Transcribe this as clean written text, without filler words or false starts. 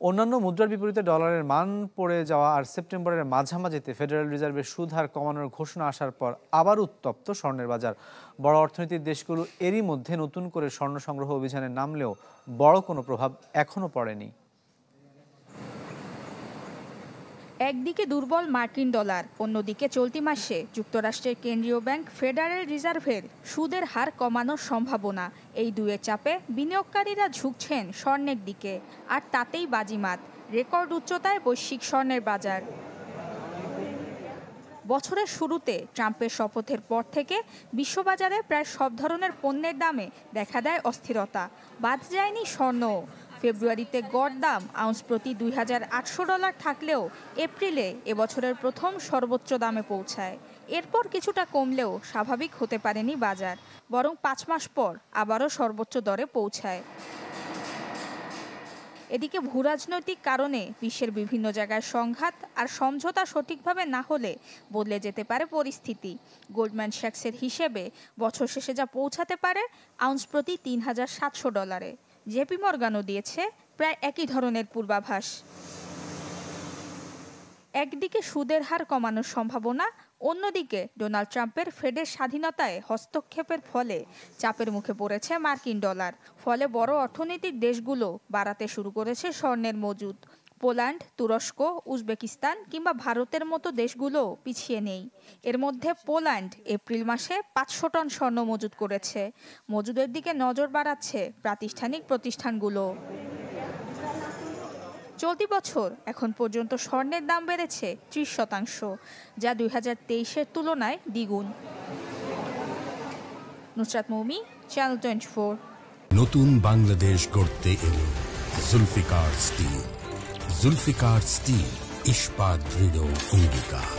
অন্যান্য মুদ্রার বিপরীতে ডলারের মান পড়ে যাওয়া আর সেপ্টেম্বরের মাঝামাঝিতে ফেডারেল রিজার্ভের সুদ হার কমানোর ঘোষণা আসার পর আবার উত্তপ্ত স্বর্ণের বাজার। বড় অর্থনীতির দেশগুলো এরই মধ্যে নতুন করে স্বর্ণ সংগ্রহ অভিযানে নামলেও বড় কোনো প্রভাব এখনো পড়েনি। একদিকে দুর্বল মার্কিন ডলার, অন্যদিকে চলতি মাসে যুক্তরাষ্ট্রের কেন্দ্রীয় ব্যাংক ফেডারেল রিজার্ভের সুদের হার কমানোর সম্ভাবনা। এই দুয়ের চাপে বিনিয়োগকারীরা ঝুঁকছেন স্বর্ণের দিকে, আর তাতেই বাজিমাত রেকর্ড উচ্চতায় বৈশ্বিক স্বর্ণের বাজার। বছরের শুরুতে ট্রাম্পের শপথের পর থেকে বিশ্ববাজারে প্রায় সব ধরনের পণ্যের দামে দেখা দেয় অস্থিরতা। বাদ যায়নি স্বর্ণ। ফেব্রুয়ারিতে গড় দাম আউন্স প্রতি $2,800 থাকলেও এপ্রিলে এবছরের প্রথম সর্বোচ্চ দামে পৌঁছায়। এরপর কিছুটা কমলেও স্বাভাবিক হতে পারেনি বাজার, বরং 5 মাস পর আবারও সর্বোচ্চ দরে পৌঁছায়। এদিকে ভূরাজনৈতিক কারণে বিশ্বের বিভিন্ন জায়গায় সংঘাত আর সমঝোতা সঠিকভাবে না হলে বদলে যেতে পারে পরিস্থিতি। গোল্ডম্যান স্যাক্সের হিসেবে বছর শেষে যা পৌঁছাতে পারে আউন্স প্রতি $3,700। জেপি মর্গানও দিয়েছে প্রায় একই ধরনের পূর্বাভাস। একদিকে সুদের হার কমানোর সম্ভাবনা, অন্যদিকে ডোনাল্ড ট্রাম্পের ফেডের স্বাধীনতায় হস্তক্ষেপের ফলে চাপের মুখে পড়েছে মার্কিন ডলার। ফলে বড় অর্থনৈতিক দেশগুলো বাড়াতে শুরু করেছে স্বর্ণের মজুদ। পোল্যান্ড, তুরস্ক, উজবেকিস্তান কিংবা ভারতের মতো দেশগুলো পিছিয়ে নেই। এর মধ্যে পোল্যান্ড এপ্রিল মাসে 500 টন স্বর্ণ মজুদ করেছে। মজুদের দিকে নজর বাড়াচ্ছে প্রাতিষ্ঠানিক প্রতিষ্ঠানগুলো। চলতি বছর এখন পর্যন্ত স্বর্ণের দাম বেড়েছে 30%, যা 2023-এর তুলনায় দ্বিগুণ। নুসরাত মৌমি, চ্যানেল 24। নতুন বাংলাদেশ গড়তে এলো জুলফিকার স্টিল। জুলফিকার স্টিল, ইস্পাত দৃঢ় অঙ্গীকার।